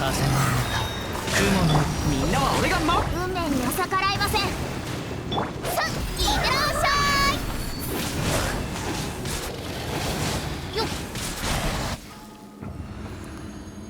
みんなは俺が運命には逆らいません。さあ、いってらっしゃい。よっ。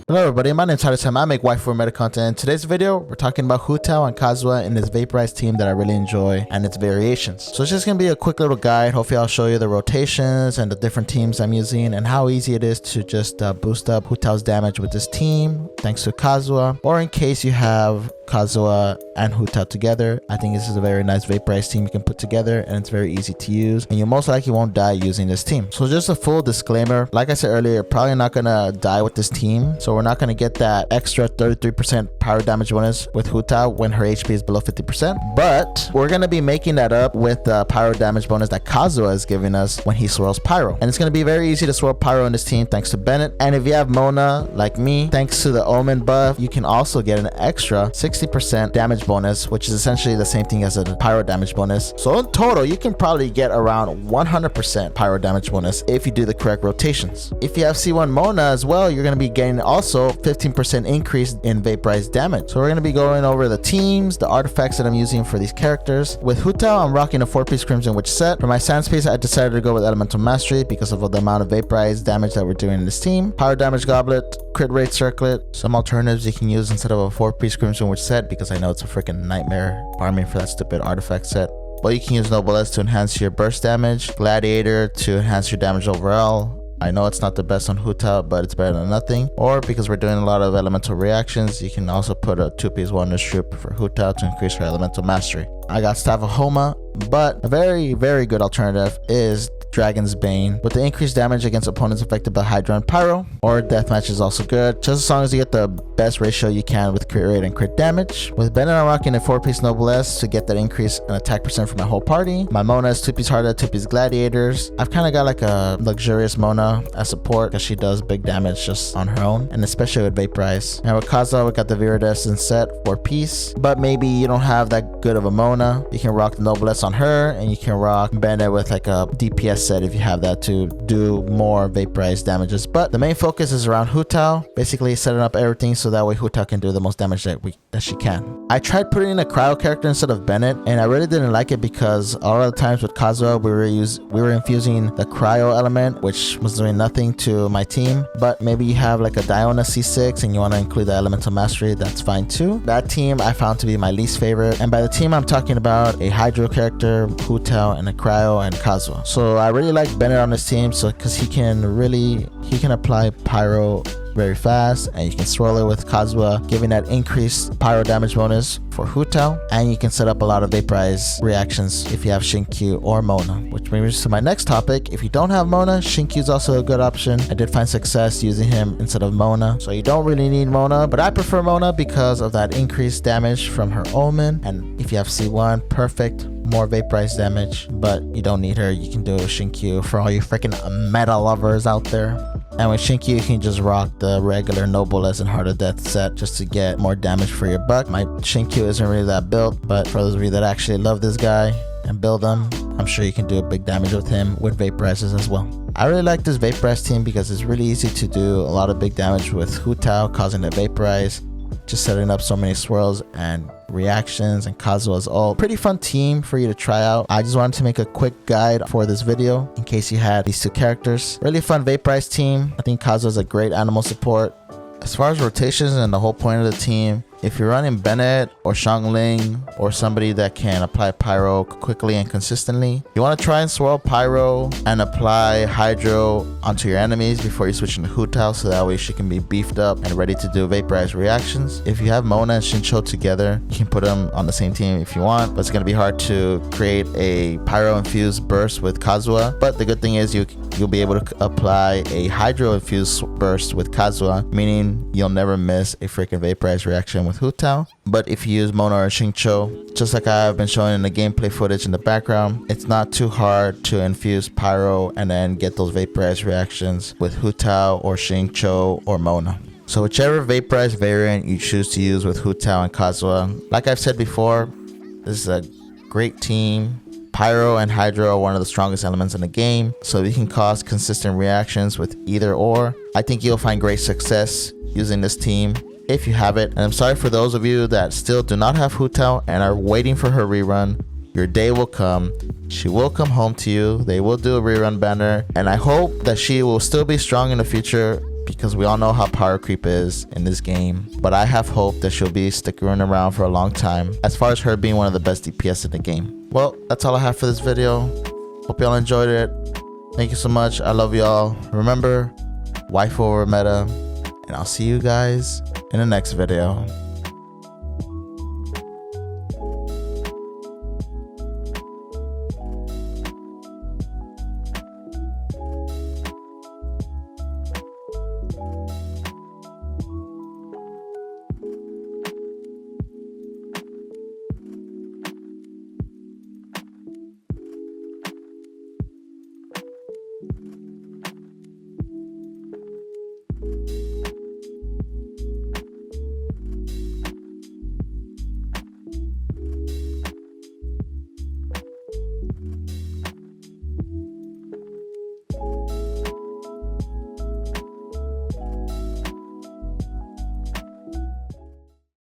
Hello everybody, my name is Harusan. I make waifu meta content. In today's video, we're talking about Hu Tao and Kazuha in this Vaporize team that I really enjoy and its variations. So it's just going to be a quick little guide. Hopefully I'll show you the rotations and the different teams I'm using and how easy it is to just boost up Hu Tao's damage with this team thanks to Kazuha. Or in case you have Kazuha and Hu Tao together, I think this is a very nice Vaporize team you can put together and it's very easy to use and you most likely won't die using this team. So just a full disclaimer, like I said earlier, you're probably not going to die with this team. So we're not going to get that extra 33% pyro damage bonus with Hu Tao when her HP is below 50%. But we're going to be making that up with the pyro damage bonus that Kazuha is giving us when he swirls pyro. And it's going to be very easy to swirl pyro in this team thanks to Bennett. And if you have Mona like me, thanks to the Omen buff, you can also get an extra 60% damage bonus, which is essentially the same thing as a pyro damage bonus. So in total, you can probably get around 100% pyro damage bonus if you do the correct rotations. If you have C1 Mona as well, you're going to be getting also 15% increase in Vaporize damage. So we're going to be going over the teams, the artifacts that I'm using for these characters. With Hu Tao, I'm rocking a 4-piece Crimson Witch set. For my Sans piece, I decided to go with Elemental Mastery because of the amount of Vaporize damage that we're doing in this team. Pyro damage goblet, crit rate circlet, some alternatives you can use instead of a 4-piece Crimson Witch set because I know it's a freaking nightmare farming for that stupid artifact set. But you can use Noblesse to enhance your burst damage, Gladiator to enhance your damage overall. I know it's not the best on Hu Tao, but it's better than nothing. Or because we're doing a lot of elemental reactions, you can also put a 2-piece Wonder Strip for Hu Tao to increase her elemental mastery. I got Staff of Homa, but a very, very good alternative is Dragon's Bane with the increased damage against opponents affected by Hydra and Pyro, or Deathmatch is also good, just as long as you get the best ratio you can with crit rate and crit damage. With Bennett, I'm rocking a 4-piece Noblesse to get that increase in attack percent for my whole party. My Mona is 2-piece Harda, 2-piece Gladiators. I've kind of got like a luxurious Mona as support because she does big damage just on her own, and especially with Vaporize. And with Kazuha, we got the Viridescent set, 4-piece, but maybe you don't have that good of a Mona. You can rock the Noblesse on her, and you can rock Bennett with like a DPS set if you have that to do more Vaporize damages. But the main focus is around Hu Tao, basically setting up everything so that way Hu Tao can do the most damage that she can. I tried putting in a cryo character instead of Bennett, and I really didn't like it because a lot of the times with Kazuha we were infusing the cryo element, which was doing nothing to my team. But maybe you have like a Diona C6 and you want to include the elemental mastery, that's fine too. That team I found to be my least favorite, and by the team I'm talking about a Hydro character, Hu Tao, and a cryo and Kazuha. So I really like Bennett on this team, so because he can apply pyro very fast, and you can swirl it with Kazuha, giving that increased pyro damage bonus for Hu Tao, and you can set up a lot of Vaporize reactions if you have Shinkyu or Mona. Which brings me to my next topic. If you don't have Mona, Shinkyu is also a good option. I did find success using him instead of Mona, so you don't really need Mona, but I prefer Mona because of that increased damage from her Omen. And if you have C1, perfect, more Vaporize damage, but you don't need her. You can do Shinkyu for all you freaking meta lovers out there. And with Shinkyu, you can just rock the regular Noblesse and Heart of Death set just to get more damage for your buck. My Shinkyu isn't really that built, but for those of you that actually love this guy and build him, I'm sure you can do a big damage with him with Vaporizes as well. I really like this Vaporize team because it's really easy to do a lot of big damage with Hu Tao, causing the Vaporize, just setting up so many swirls and reactions, and Kazuha's ult. Pretty fun team for you to try out. I just wanted to make a quick guide for this video in case you had these two characters. Really fun Vaporize team. I think Kazuha's a great animal support. As far as rotations and the whole point of the team, if you're running Bennett or Xiangling or somebody that can apply Pyro quickly and consistently, you want to try and swirl Pyro and apply Hydro onto your enemies before you switch into Hu Tao, so that way she can be beefed up and ready to do Vaporize reactions. If you have Mona and Shincho together, you can put them on the same team if you want, but it's going to be hard to create a Pyro infused burst with Kazuha. But the good thing is you'll be able to apply a Hydro infused burst with Kazuha, meaning you'll never miss a freaking Vaporize reaction with Hu Tao. But if you use Mona or Xingqiu, just like I've been showing in the gameplay footage in the background, it's not too hard to infuse Pyro and then get those Vaporize reactions with Hu Tao or Xingqiu or Mona. So whichever Vaporize variant you choose to use with Hu Tao and Kazuha, like I've said before, this is a great team. Pyro and Hydro are one of the strongest elements in the game, so you can cause consistent reactions with either or. I think you'll find great success using this team if you have it. And I'm sorry for those of you that still do not have Hu Tao and are waiting for her rerun. Your day will come. She will come home to you. They will do a rerun banner. And I hope that she will still be strong in the future, because we all know how power creep is in this game. But I have hope that she'll be sticking around for a long time, as far as her being one of the best DPS in the game. Well, that's all I have for this video. Hope y'all enjoyed it. Thank you so much. I love y'all. Remember, waifu over meta. And I'll see you guys in the next video.